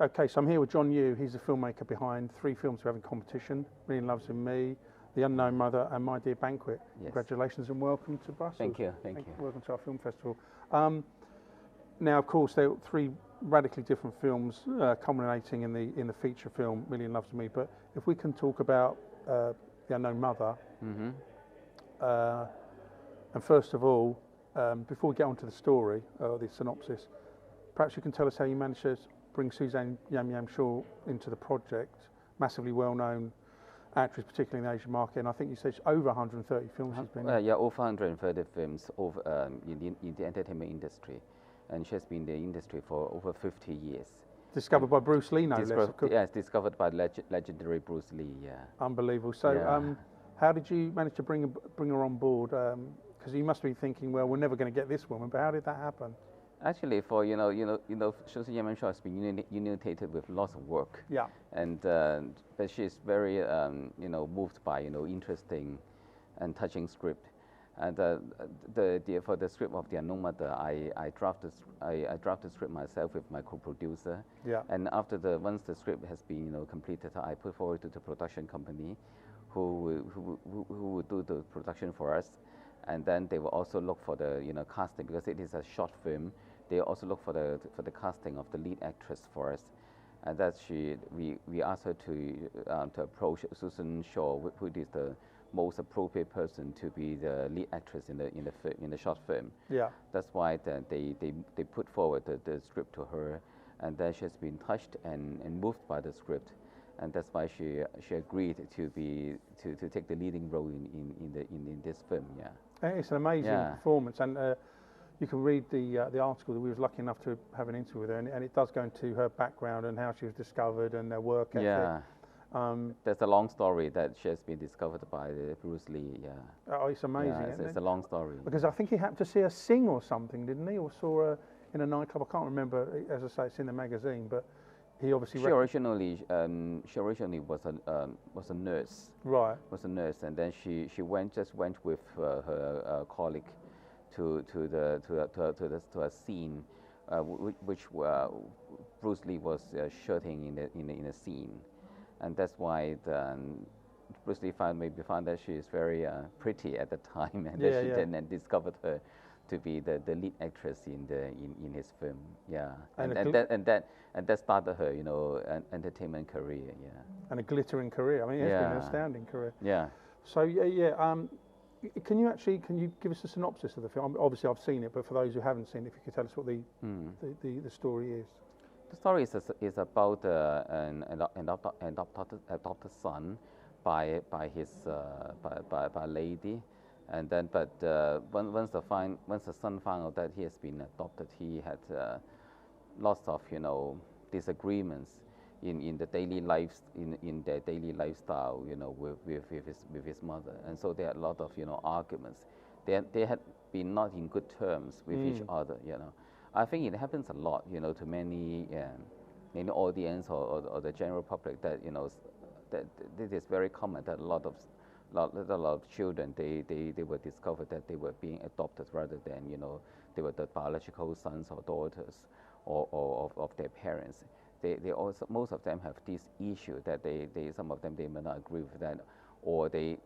Okay, so I'm here with John Yu. He's the filmmaker behind 3 films we have in competition: Million Loves in Me, The Unknown Mother, and My Dear Banquet. Yes. Congratulations and welcome to Brussels. Thank you. Welcome to our film festival. Now, of course, there are 3 radically different films culminating in the feature film Million Loves in Me. But if we can talk about The Unknown Mother, and first of all, before we get on to the story or the synopsis, perhaps you can tell us how you managed to bring Suzanne Yam Yam Shaw into the project, massively well-known actress, particularly in the Asian market, and I think you said over 130 films she's been in. Yeah, over 130 films over, in the entertainment industry, and she has been in the industry for over 50 years. Discovered by Bruce Lee, no less. Yes, discovered by legendary Bruce Lee, yeah. Unbelievable. So how did you manage to bring her on board? Because you must be thinking, well, we're never going to get this woman, but how did that happen? Actually, for Suzanne Yam Yam Shaw has been inundated with lots of work. Yeah. And but she's very moved by interesting and touching script. And for the script of The Unknown Mother, I drafted script myself with my co-producer. Yeah. And once the script has been completed, I put forward to the production company, who will do the production for us. And then they will also look for the casting, because it is a short film. They also look for the casting of the lead actress for us, and that we asked her to approach Susan Shaw, who is the most appropriate person to be the lead actress in the short film. Yeah. That's why they put forward the script to her, and then she has been touched and moved by the script, and that's why she agreed to take the leading role in this film. Yeah. It's an amazing performance, and you can read the article that we was lucky enough to have an interview with her, and it does go into her background and how she was discovered and their work ethic. Yeah. There's a long story that she has been discovered by Bruce Lee. Yeah. Oh, it's amazing. Yeah, it's a long story. Because I think he happened to see her sing or something, didn't he? Or saw her in a nightclub. I can't remember. As I say, it's in the magazine, but he obviously. She originally was a nurse. Right. Was a nurse, and then she went with her colleague to a scene which Bruce Lee was shooting in a scene, and that's why Bruce Lee found that she is very pretty at the time, and then discovered her to be the lead actress in his film. Yeah. And that started her an entertainment career. Yeah. And a glittering career. I mean, it's been an astounding career. Yeah. So can you give us a synopsis of the film? Obviously, I've seen it, but for those who haven't seen it, if you could tell us what the story is. The story is about an adopted son by a lady, and then once the son found out that he has been adopted, he had lots of disagreements in the daily lives in their daily lifestyle with his mother, and so there are a lot of arguments. They had been not in good terms with each other. I think it happens a lot to many audience or the general public, that that it is very common that a lot of children they were discovered that they were being adopted rather than they were the biological sons or daughters or of their parents. They also, most of them have this issue that some of them they may not agree with that, or they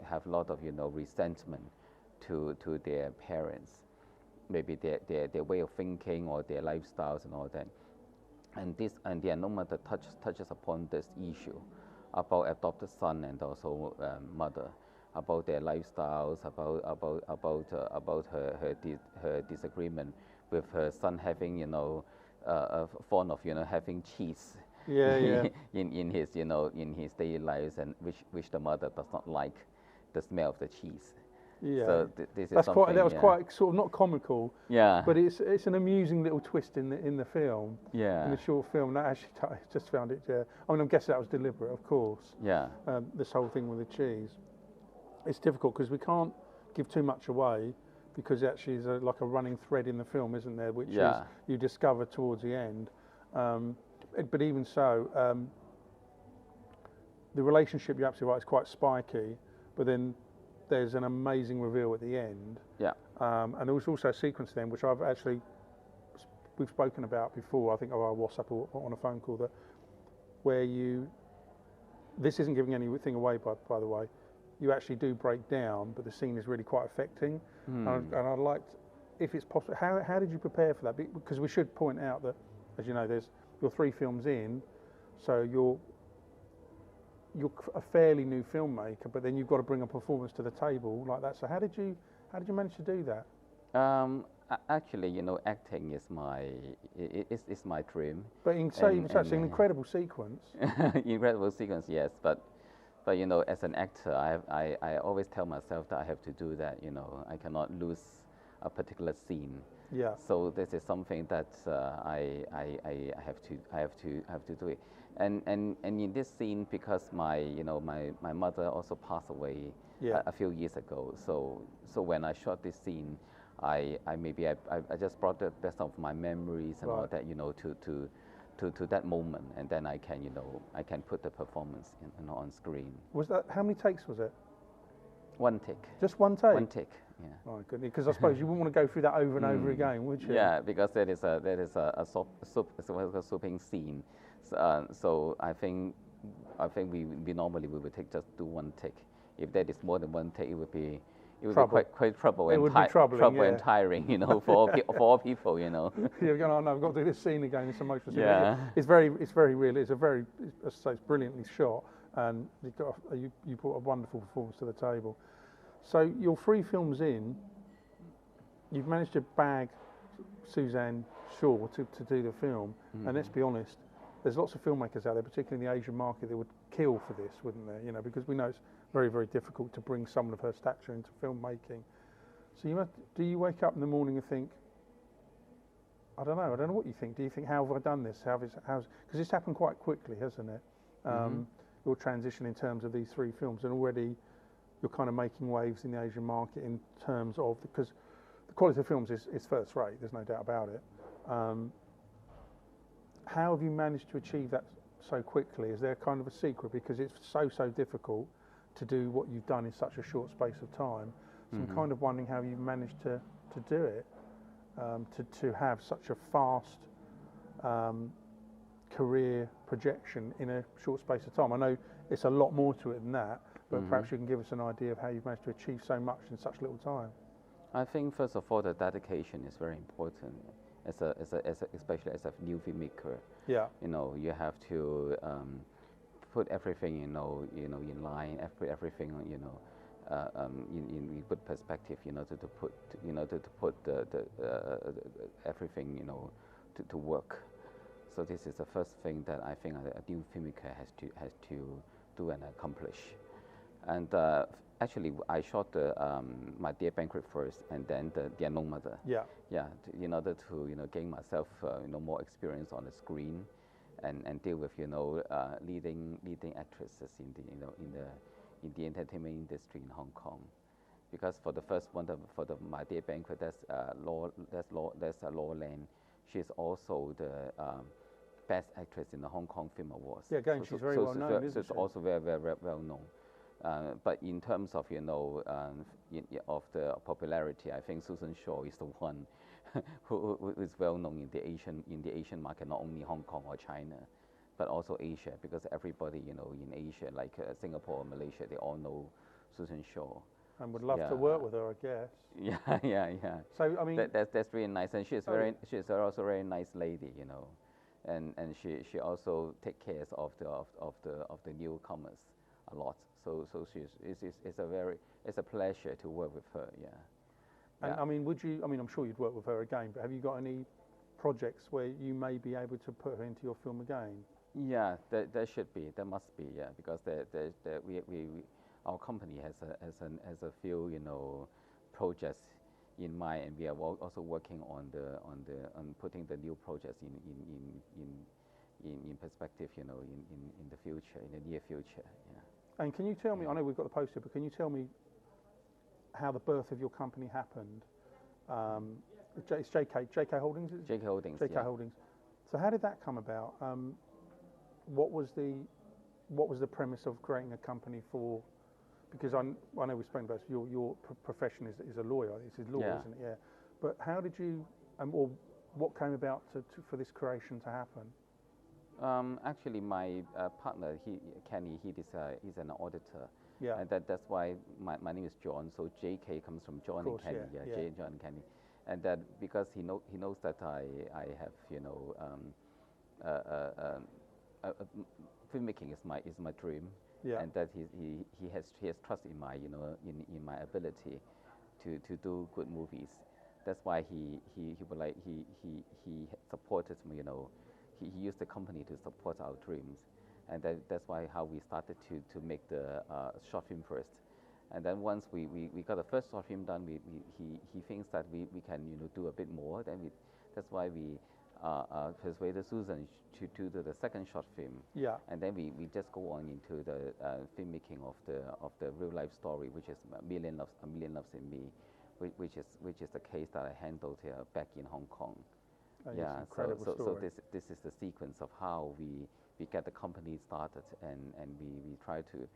have a lot of resentment to their parents, maybe their way of thinking or their lifestyles and all that. And The Unknown Mother touches upon this issue about adopted son and also mother, about their lifestyles, about her disagreement with her son having a fond of having cheese in his daily lives, and which the mother does not like the smell of the cheese. Yeah, so this that was is quite sort of not comical. Yeah, but it's an amusing little twist in the film. Yeah, in the short film. That actually I just found it. I mean, I'm guessing that was deliberate, of course. Yeah. This whole thing with the cheese, it's difficult because we can't give too much away, because actually is like a running thread in the film, isn't there? Which is you discover towards the end. But even so, the relationship, you're absolutely right, is quite spiky. But then there's an amazing reveal at the end. Yeah. And there was also a sequence then, which I've actually we've spoken about before, I think on our WhatsApp or on a phone call, that where this isn't giving anything away by the way, you actually do break down, but the scene is really quite affecting. And I'd like, if it's possible, how did you prepare for that? Because we should point out that, as you know, you're 3 films in, so you're a fairly new filmmaker, but then you've got to bring a performance to the table like that. So how did you manage to do that? Actually, acting is my dream. But in such an incredible sequence. Incredible sequence, yes. But as an actor, I always tell myself that I have to do that. I cannot lose a particular scene. Yeah. So this is something that I have to do it. And in this scene, because my mother also passed away a few years ago. So when I shot this scene, I just brought the best of my memories and all that, to that moment, and then I can put the performance on screen. Was that, how many takes was it? 1 take. Just 1 take? 1 take. Yeah. Oh, good. Because I suppose you wouldn't want to go through that over and over again, would you? Yeah, because that is a soaping scene. So I think we normally would take just do 1 take. If that is more than 1 take, it would be quite trouble and tiring, for all people, You're going, oh no, I've got to do this scene again. It's emotional. Yeah. It's very real. It's it's brilliantly shot, and you brought a wonderful performance to the table. So you're 3 films in. You've managed to bag Suzanne Shaw to do the film, and let's be honest, there's lots of filmmakers out there, particularly in the Asian market, that would kill for this, wouldn't there? Because we know it's very, very difficult to bring someone of her stature into filmmaking. So do you wake up in the morning and think, I don't know what you think. Do you think, how have I done this? Because it's happened quite quickly, hasn't it? Your transition in terms of these 3 films, and already you're kind of making waves in the Asian market in terms of, because the quality of films is first rate, there's no doubt about it. How have you managed to achieve that so quickly? Is there kind of a secret? Because it's so difficult to do what you've done in such a short space of time. So I'm kind of wondering how you've managed to do it, to have such a fast career projection in a short space of time. I know it's a lot more to it than that, but perhaps you can give us an idea of how you've managed to achieve so much in such little time. I think first of all, the dedication is very important. Especially as a new filmmaker. Yeah. You have to put everything in line, everything in good perspective. To put everything to work. So this is the first thing that I think a new filmmaker has to do and accomplish. And actually, I shot My Dear Banquet first, and then the Unknown Mother. Yeah. Yeah. In order to gain myself more experience on the screen, and deal with leading actresses in the entertainment industry in Hong Kong. Because for the first one, for the My Dear Banquet, that's Law Lan. She's also the best actress in the Hong Kong Film Awards. Yeah, again, she's very well known, isn't she? She's also very well known. But in terms of of the popularity, I think Susan Shaw is the one who is well known in the Asian market, not only Hong Kong or China, but also Asia, because everybody in Asia, like Singapore or Malaysia, they all know Susan Shaw. And would love to work with her, I guess. Yeah. So I mean, that's really nice, and she's also a very nice lady, and she also takes care of the newcomers a lot. So it's a pleasure to work with her. Yeah. And I mean, I'm sure you'd work with her again, but have you got any projects where you may be able to put her into your film again? Yeah, there should be, there must be, yeah, because our company has a few projects in mind, and we are also working on putting the new projects in perspective, in the future, in the near future. Yeah. And can you tell me? I know we've got the poster, but can you tell me how the birth of your company happened? It's JK Holdings. JK Holdings. JK Holdings. So how did that come about? What was the premise of creating a company for? Because I know we've spoken about this, your profession is a lawyer. This is law, isn't it? Yeah. But how did you, or what came about for this creation to happen? Actually, my partner, Kenny, he's an auditor. Yeah. And that's why my name is John. So JK comes from John course, and Kenny. yeah. J John and Kenny. And that because he knows that I have filmmaking is my dream. Yeah. And that he has trust in my in my ability to do good movies. That's why he supported me. He used the company to support our dreams, and that's why how we started to make the short film first. And then once we got the first short film done, he thinks that we can do a bit more. Then that's why we persuaded Susan to do the second short film. Yeah. And then we just go on into the filmmaking of the real life story, which is A Million Loves in Me, which is the case that I handled here back in Hong Kong. Yeah, so this is the sequence of how we get the company started, and we try to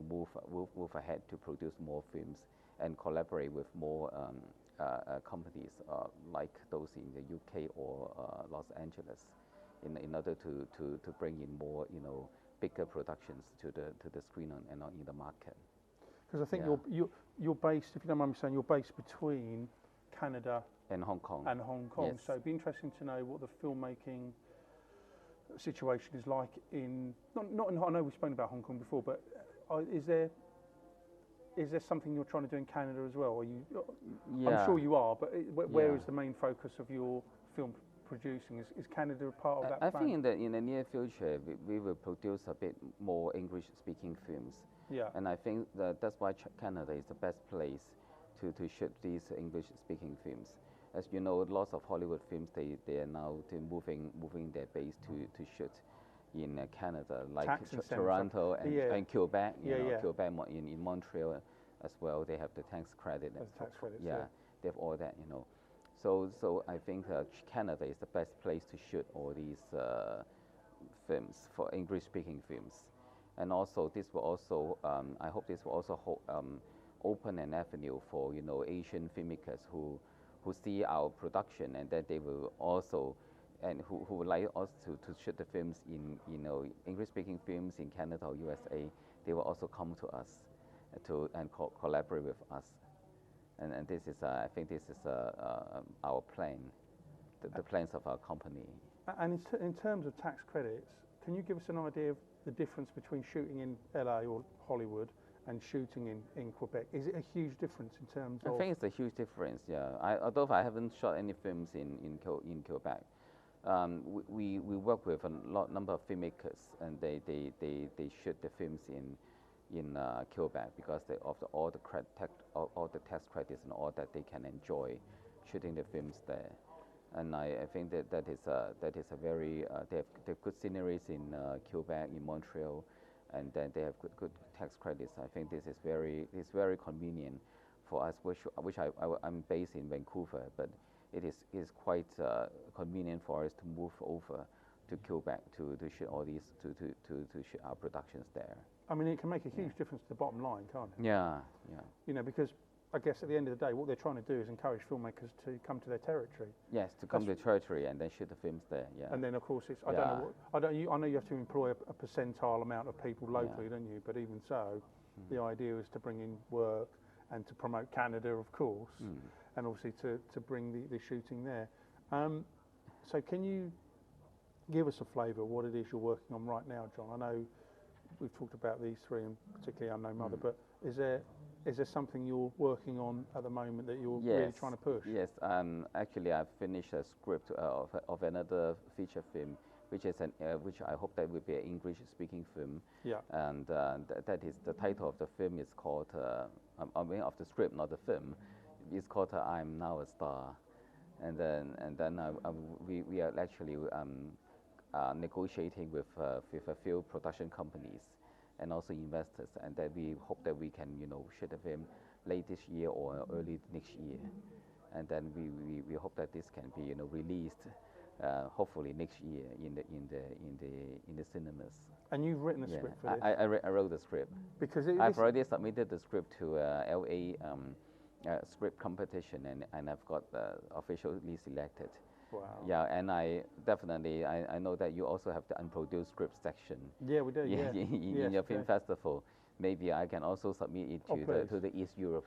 move ahead to produce more films and collaborate with more companies like those in the UK or Los Angeles, in order to bring in more bigger productions to the screen and in the market. Because I think you're based, if you don't mind me saying, you're based between Canada and Hong Kong. Yes. So it'd be interesting to know what the filmmaking situation is like in not in, I know we've spoken about Hong Kong before, but is there something you're trying to do in Canada as well? I'm sure you are, but where is the main focus of your film producing? Is Canada a part of that plan? I think in the near future we will produce a bit more English speaking films. Yeah. And I think that's why Canada is the best place to shoot these English speaking films. As you know, lots of Hollywood films they are now moving their base to shoot in Canada, like Toronto and Quebec. Quebec in Montreal as well. They have the tax credit. They have all that. So I think Canada is the best place to shoot all these films for English speaking films. And also this will also I hope this will also open an avenue for Asian filmmakers who see our production, and that they will also who would like us to shoot the films in English speaking films in Canada or USA. They will also come to us and collaborate with us, and this is I think this is our plan, the plans of our company. And in terms of tax credits, can you give us an idea of the difference between shooting in LA or Hollywood and shooting in Quebec? Is it a huge difference in terms of? I think it's a huge difference, yeah. Although I haven't shot any films in Quebec, we work with a number of filmmakers, and they shoot the films in Quebec because of all the tax credits and all that they can enjoy shooting the films there. And I think that is a very they have good sceneries in Quebec, in Montreal, and then they have good tax credits. I think this is very convenient for us, which I'm based in Vancouver, but it is quite convenient for us to move over to Quebec to shoot all these to shoot our productions there. I mean, it can make a huge difference to the bottom line, can't it? Yeah. Because I guess at the end of the day, what they're trying to do is encourage filmmakers to come to their territory. Yes, to come to the territory and then shoot the films there. Yeah. And then of course it's I know you have to employ a percentile amount of people locally, don't you? But even so, the idea is to bring in work and to promote Canada, of course, and obviously to bring the shooting there. So can you give us a flavour of what it is you're working on right now, John? I know we've talked about these three, and particularly Unknown Mother, but is there something you're working on at the moment that you're really trying to push? Yes, actually I've finished a script of another feature film, which I hope that will be an English-speaking film. Yeah. And that is the title of the film is called I mean of the script, not the film. It's called I'm Now a Star, and then we are actually negotiating with a few production companies and also investors, and that we hope that we can shoot the film late this year or early next year, and then we hope that this can be released hopefully next year in the cinemas. And you've written a script for this? I wrote the script because I've already submitted the script to LA script competition, and I've got officially selected. Wow. Yeah, and I definitely I know that you also have the unproduced script section. Yeah, we do. Yeah. in Yes, your we film do. festival. Maybe I can also submit it Oh, to the East Europe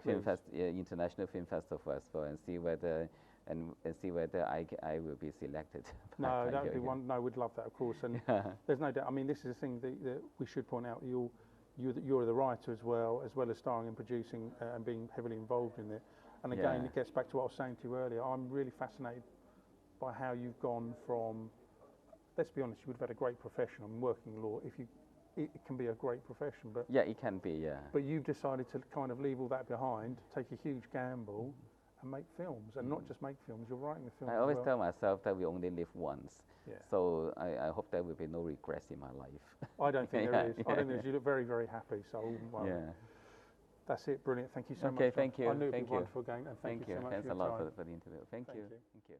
Please. International Film Festival as well, and see whether I will be selected. No, by that would you, be yeah. one. No, we'd love that, of course. And Yeah. there's no doubt. I mean, this is the thing that we should point out. You're the writer as well as starring and producing and being heavily involved in it. And again, Yeah. it gets back to what I was saying to you earlier. I'm really fascinated by how you've gone from. Let's be honest, you would have had a great profession. I'm working law. It can be a great profession, but Yeah, it can be. Yeah. but you've decided to kind of leave all that behind, take a huge gamble, and make films, and not just make films. You're writing the films. I always as well. tell myself that we only live once. Yeah. So I hope there will be no regrets in my life. I don't think there is. I Yeah. don't think you look very, very happy. So I wouldn't worry. Yeah. That's it. Brilliant. Thank you so much. Okay, John. thank you. I knew it'd Thank be you. wonderful again, and thank you so much Thanks for a your lot time. for the interview. Thank you. you. Thank you.